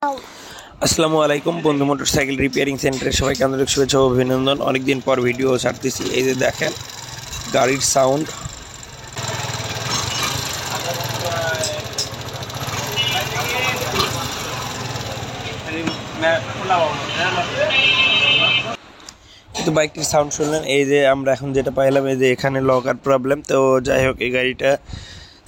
আসসালামু আলাইকুম বন্ধু মোটরসাইকেল রিপেয়ারিং সেন্টারে সবাইকে আন্তরিক শুভেচ্ছা ও অভিনন্দন। অনেকদিন পর ভিডিও ছাড়তেছি। এই যে দেখেন গাড়ির সাউন্ড। কিন্তু বাইকটির সাউন্ড শুনলেন। এই যে আমরা এখন যেটা পাইলাম, এই যে এখানে লকার প্রবলেম। তো যাই হোক, এই গাড়িটা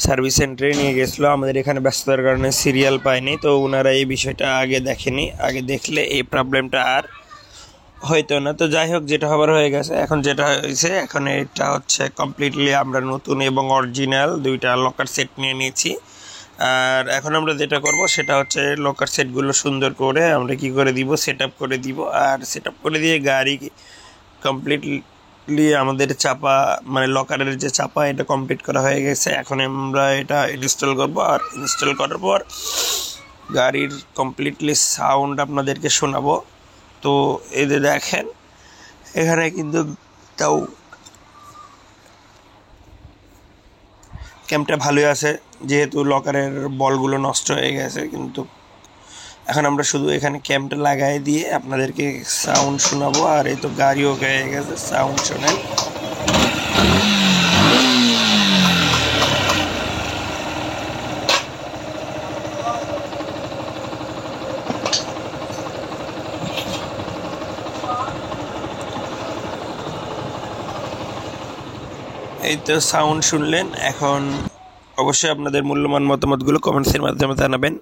সার্ভিস সেন্টারে নিয়ে গেছিলো। আমাদের এখানে ব্যস্ততার কারণে সিরিয়াল পায়নি, তো ওনারা এই বিষয়টা আগে দেখেনি। আগে দেখলে এই প্রবলেমটা আর হয়তো না। তো যাই হোক, যেটা হবার হয়ে গেছে। এখন যেটা হয়েছে, এখন এটা হচ্ছে কমপ্লিটলি আমরা নতুন এবং অরিজিনাল দুইটা লকার সেট নিয়ে নিয়েছি। আর এখন আমরা যেটা করব সেটা হচ্ছে লকার সেটগুলো সুন্দর করে আমরা কি করে দিব, সেট আপ করে দিব। আর সেট আপ করে দিয়ে গাড়ি কমপ্লিটলি আমাদের চাপা, মানে লকারের যে চাপা, এটা কমপ্লিট করা হয়ে গেছে। এখন আমরা এটা ইনস্টল করব। আর ইনস্টল করার পর গাড়ির কমপ্লিটলি সাউন্ড আপনাদেরকে শোনাবো। তো এই যে দেখেন, এখানে কিন্তু তাও ক্যাম্পটা ভালোই আছে, যেহেতু লকারের বলগুলো নষ্ট হয়ে গেছে। কিন্তু এখন আমরা শুধু এখানে ক্যাম্পটা লাগাই দিয়ে আপনাদেরকে সাউন্ড শোনাবো। আর এই তো গাড়িও হয়ে গেছে, সাউন্ড শোনেন। এই তো সাউন্ড শুনলেন। এখন অবশ্যই আপনাদের মূল্যবান মতামতগুলো কমেন্টসের মাধ্যমে জানাবেন।